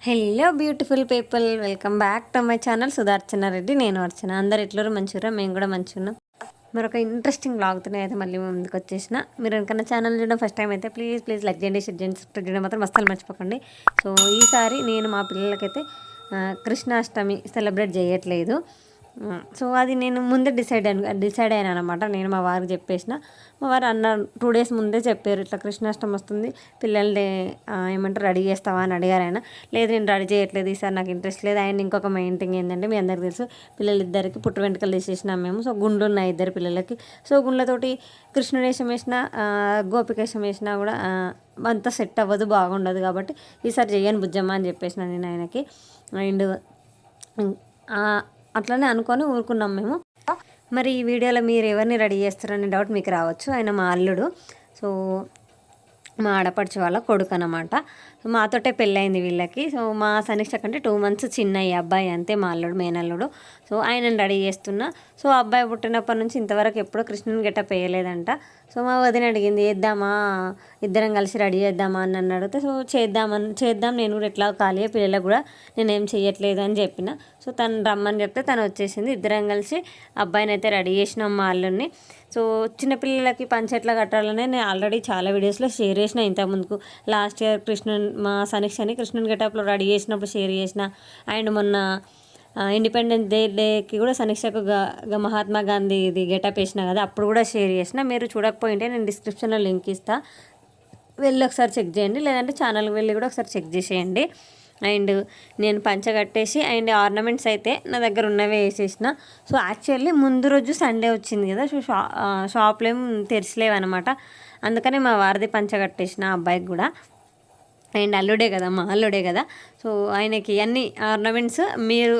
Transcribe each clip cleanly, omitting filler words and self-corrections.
Hello beautiful people, welcome back to my channel Sudharchana Reddy. నేను అర్చన. అందరు ఎట్లరు మంచిగా, మేము కూడా మంచిగా ఉన్నాం. మరొక ఇంట్రెస్టింగ్ బ్లాగ్తోనే అయితే మళ్ళీ ముందుకు వచ్చేసిన. మీరు కన్నా ఛానల్ చూడడం ఫస్ట్ టైం అయితే ప్లీజ్ లైక్ చేయండి, షేర్ చేయండి, సబ్స్క్రైబ్ చేయడం మాత్రం అస్సలు మర్చిపోకండి. సో ఈసారి నేను మా పిల్లలకైతే కృష్ణాష్టమి సెలబ్రేట్ చేయట్లేదు. సో అది నేను ముందే డిసైడ్ అయ్యాను అనమాట. నేను మా వారికి చెప్పేసిన, మా వారు అన్న 2 days ముందే చెప్పారు, ఇట్లా కృష్ణాష్టమి వస్తుంది, పిల్లల్ని ఏమంటారు రెడీ చేస్తావా అని అడిగారు ఆయన. లేదు నేను రెడీ చేయట్లేదు ఈసారి, నాకు ఇంట్రెస్ట్ లేదు. అండ్ ఇంకొక మెయిన్ థింగ్ ఏంటంటే, మీ అందరికీ తెలుసు పిల్లలిద్దరికి పుట్టు వెంట్రుకలు తీసేసినాం మేము. సో గుండ్లు ఉన్నాయి ఇద్దరు పిల్లలకి. సో గుండ్లతోటి కృష్ణుడేశం వేసిన గోపికేశం వేసినా కూడా అంత సెట్ అవ్వదు, బాగుండదు. కాబట్టి ఈసారి చెయ్యను బుజ్జమ్మ అని చెప్పేసిన నేను ఆయనకి. అండ్ అట్లనే అనుకొని ఊరుకున్నాం మేము. మరి ఈ వీడియోలో మీరు ఎవరిని రెడీ చేస్తారనే డౌట్ మీకు రావచ్చు. ఆయన మా అల్లుడు, సో మా ఆడపడుచు వాళ్ళ కొడుకు అనమాట. మాతోటే పెళ్ళయింది వీళ్ళకి. సో మా సనీక్ష కంటే 2 months చిన్న ఈ అబ్బాయి, అంతే మా అల్లుడు, మేనల్లుడు. సో ఆయనను రెడీ చేస్తున్నా. సో అబ్బాయి పుట్టినప్పటి నుంచి ఇంతవరకు ఎప్పుడూ కృష్ణుని గెటప్ వేయలేదంట. సో మా వదిన అడిగింది, వేద్దామా ఇద్దరం కలిసి రెడీ చేద్దామా అని నన్ను అడిగితే, సో చేద్దాం నేను కూడా ఎట్లా ఖాళీ పిల్లలకు కూడా నేనేం చేయట్లేదు అని చెప్పిన. సో తను రమ్మని చెప్తే తను వచ్చేసింది. ఇద్దరం కలిసి అబ్బాయిని అయితే రెడీ చేసినాం మా అల్లుడిని. సో చిన్నపిల్లలకి పంచె ఎట్లా కట్టాలని నేను ఆల్రెడీ చాలా వీడియోస్లో షేర్ చేసిన. ఇంతకుముందుకు లాస్ట్ ఇయర్ సనీక్షని కృష్ణుని గెటప్లో రెడీ చేసినప్పుడు షేర్ చేసిన. అండ్ మొన్న ఇండిపెండెన్స్ డేకి కూడా సనీక్షకు మహాత్మా గాంధీ ఇది గెటప్ వేసిన కదా, అప్పుడు కూడా షేర్ చేసిన. మీరు చూడకపోయింటే నేను డిస్క్రిప్షన్లో లింక్ ఇస్తాను, వెళ్ళి ఒకసారి చెక్ చేయండి. లేదంటే ఛానల్కి వెళ్ళి కూడా ఒకసారి చెక్ చేసేయండి. అండ్ నేను పంచ కట్టేసి అండ్ ఆర్నమెంట్స్ అయితే నా దగ్గర ఉన్నవే వేసేసిన. సో యాక్చువల్లీ ముందు రోజు సండే వచ్చింది కదా, సో షాప్లో ఏం తెరిచలేవన్నమాట. అందుకని మా వారిది పంచ కట్టేసిన అబ్బాయికి కూడా. అండ్ అల్లుడే కదా, మా అల్లుడే కదా. సో ఆయనకి అన్ని ఆర్నమెంట్స్ మీరు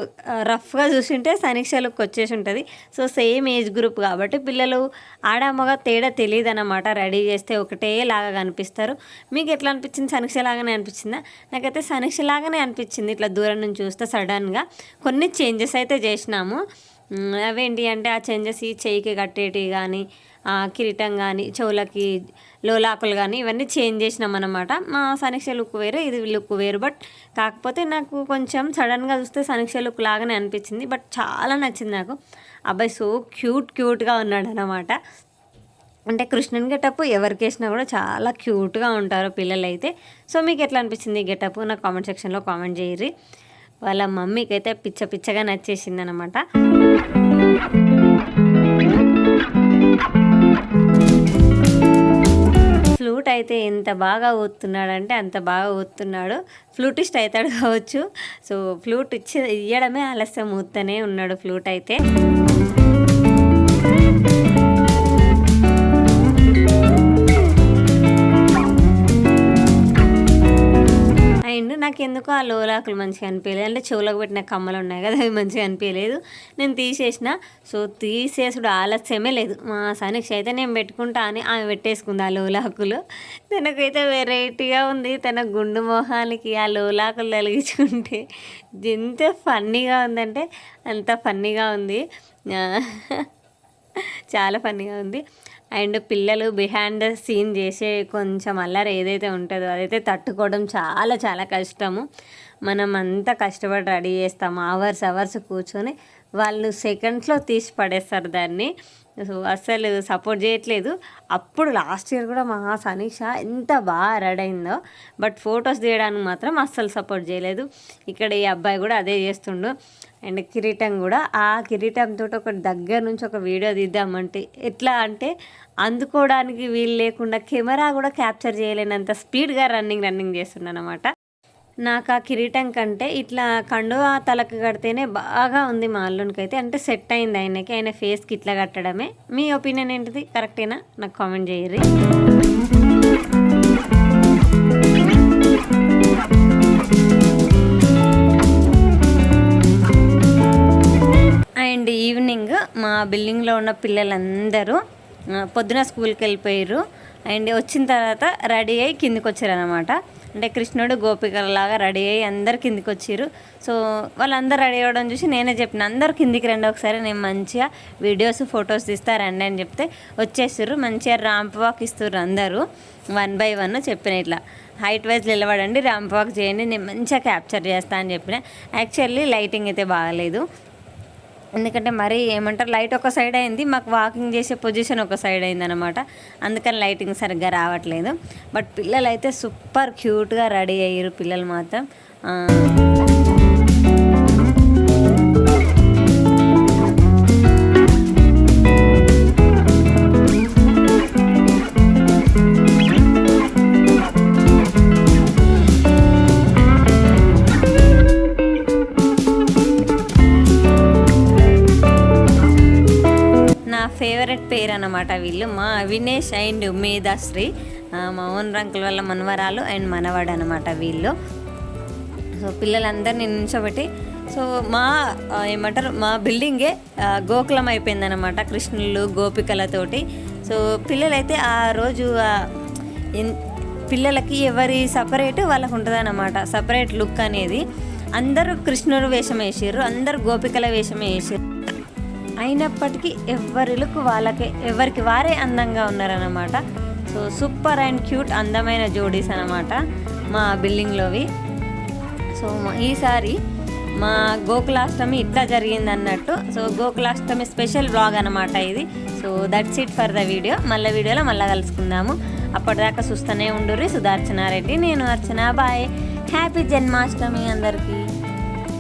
రఫ్గా చూసింటే సనీక్ష లుక్ వచ్చేసి ఉంటుంది. సో సేమ్ ఏజ్ గ్రూప్ కాబట్టి పిల్లలు ఆడమ్మగా తేడా తెలియదు అన్నమాట. రెడీ చేస్తే ఒకటే లాగా కనిపిస్తారు. మీకు ఎట్లా అనిపించింది? సనీక్ష లాగానే అనిపించిందా? నాకైతే సనీక్ష లాగానే అనిపించింది. ఇట్లా దూరం నుంచి చూస్తే సడన్గా కొన్ని చేంజెస్ అయితే చేసినాము. అవేంటి అంటే, ఆ చేంజెస్ ఈ చెయ్యికి కట్టేటివి కానీ, కిరీటం కానీ, చెవులకి లోలాకులు కానీ, ఇవన్నీ చేంజ్ చేసినాం అన్నమాట. మా సనీక్ష లుక్ వేరు, ఇది లుక్ వేరు. బట్ కాకపోతే నాకు కొంచెం సడన్గా చూస్తే సనీక్ష లుక్ లాగానే అనిపించింది. బట్ చాలా నచ్చింది నాకు. అబ్బాయి సో క్యూట్గా ఉన్నాడు అన్నమాట. అంటే కృష్ణుని గెటప్ ఎవరికి వేసినా కూడా చాలా క్యూట్గా ఉంటారు పిల్లలైతే. సో మీకు ఎట్లా అనిపించింది ఈ గెటప్? నాకు కామెంట్ సెక్షన్లో కామెంట్ చేయరి. వాళ్ళ మమ్మీకి అయితే పిచ్చగా నచ్చేసింది అనమాట. ఫ్లూట్ అయితే ఎంత బాగా ఊతున్నాడంటే అంత బాగా ఊతున్నాడు. ఫ్లూటిస్ట్ అవుతాడు కావచ్చు. సో ఫ్లూట్ ఇయ్యడమే ఆలస్యం, ఊతూనే ఉన్నాడు ఫ్లూట్ అయితే. అండ్ నాకు ఎందుకో ఆ లోలాకులు మంచిగా అనిపించలేదు. అంటే చెవులకు పెట్టిన కమ్మలు ఉన్నాయి కదా, అవి మంచిగా అనిపించలేదు. నేను తీసేసిన. సో తీసేసుడు ఆలస్యమే లేదు. మా సనీక్ష అయితే నేను పెట్టుకుంటా అని ఆమె పెట్టేసుకుంది ఆ లోలాకులు. తనకైతే వెరైటీగా ఉంది. తన గుండు మొహానికి ఆ లోలాకులు తొలగించుకుంటే ఎంత ఫన్నీగా ఉందంటే అంత ఫన్నీగా ఉంది. చాలా ఫన్నీగా ఉంది. అండ్ పిల్లలు బిహైండ్ ద సీన్ చేసే కొంచెం అల్లరి ఏదైతే ఉంటుందో అదైతే తట్టుకోవడం చాలా కష్టము. మనం అంతా కష్టపడి రెడీ చేస్తాము, అవర్స్ కూర్చొని, వాళ్ళు సెకండ్స్లో తీసి పడేస్తారు దాన్ని. సో అస్సలు సపోర్ట్ చేయట్లేదు. అప్పుడు లాస్ట్ ఇయర్ కూడా మా సనీక్ష ఎంత బాగా రెడీ అయిందో, బట్ ఫొటోస్ తీయడానికి మాత్రం అస్సలు సపోర్ట్ చేయలేదు. ఇక్కడ ఈ అబ్బాయి కూడా అదే చేస్తుండు. అండ్ కిరీటం కూడా, ఆ కిరీటంతో ఒక దగ్గర నుంచి ఒక వీడియో తీద్దామంటే ఎట్లా అంటే అందుకోవడానికి వీలు లేకుండా కెమెరా కూడా క్యాప్చర్ చేయలేనంత స్పీడ్గా రన్నింగ్ చేస్తున్నాను అనమాట. నాకు ఆ కిరీటం కంటే ఇట్లా కండువా తలకు కడితేనే బాగా ఉంది మా అల్లునికి అయితే. అంటే సెట్ అయింది ఆయనకి, ఆయన ఫేస్కి ఇట్లా కట్టడమే. మీ ఒపీనియన్ ఏంటిది? కరెక్టేనా? నాకు కామెంట్ చేయరు. అండ్ ఈవినింగ్ మా బిల్డింగ్లో ఉన్న పిల్లలందరూ పొద్దున స్కూల్కి వెళ్ళిపోయారు. అండ్ వచ్చిన తర్వాత రెడీ అయ్యి కిందికి వచ్చారు అనమాట. అంటే కృష్ణుడు గోపికలాగా రెడీ అయ్యి అందరు కిందికి వచ్చారు. సో వాళ్ళందరూ రెడీ అవ్వడం చూసి నేనే చెప్పిన, అందరు కిందికి రండి ఒకసారి, నేను మంచిగా వీడియోస్ ఫొటోస్ తీస్తా రండి అని చెప్తే వచ్చేసారు. మంచిగా ర్యాంప్ వాక్ ఇస్తారు అందరూ 1 by 1 చెప్పిన ఇట్లా. హైట్ వైజ్ నిలబడండి, ర్యాంప్ వాక్ చేయండి, నేను మంచిగా క్యాప్చర్ చేస్తా అని చెప్పిన. యాక్చువల్లీ లైటింగ్ అయితే బాగాలేదు, ఎందుకంటే మరీ ఏమంటారు లైట్ ఒక సైడ్ అయింది, మాకు వాకింగ్ చేసే పొజిషన్ ఒక సైడ్ అయింది అనమాట. అందుకని లైటింగ్ సరిగ్గా రావట్లేదు. బట్ పిల్లలు అయితే సూపర్ క్యూట్గా రెడీ అయ్యారు పిల్లలు మాత్రం. ఫేవరెట్ పేరు అన్నమాట వీళ్ళు, మా వినేష్ అండ్ మేధాశ్రీ, మా ఓన్ రంకుల వల్ల మనవరాలు అండ్ మనవాడు అనమాట వీళ్ళు. సో పిల్లలందరినీ నిల్చోబెట్టి, సో మా ఏమంటారు మా బిల్డింగే గోకులం అయిపోయిందనమాట కృష్ణులు గోపికలతోటి. సో పిల్లలైతే ఆ రోజు పిల్లలకి ఎవరి సపరేట్ వాళ్ళకు ఉంటుంది అన్నమాట, సపరేట్ లుక్ అనేది. అందరూ కృష్ణుడు వేషం వేసారు, అందరూ గోపికల వేషం వేసారు. అయినప్పటికీ ఎవరి లుక్ వాళ్ళకే, ఎవరికి వారే అందంగా ఉన్నారన్నమాట. సో సూపర్ అండ్ క్యూట్ అందమైన జోడీస్ అనమాట మా బిల్డింగ్లోవి. సో ఈసారి మా గోకులాష్టమి ఇట్లా జరిగింది అన్నట్టు. సో గోకులాష్టమి స్పెషల్ బ్లాగ్ అనమాట ఇది. So that's it for the video. మళ్ళీ వీడియోలో మళ్ళీ కలుసుకుందాము. అప్పటిదాకా చూస్తూనే ఉండుర్రి. సుధార్చనారెడ్డి, నేను అర్చన. బాయ్. హ్యాపీ జన్మాష్టమి అందరికీ.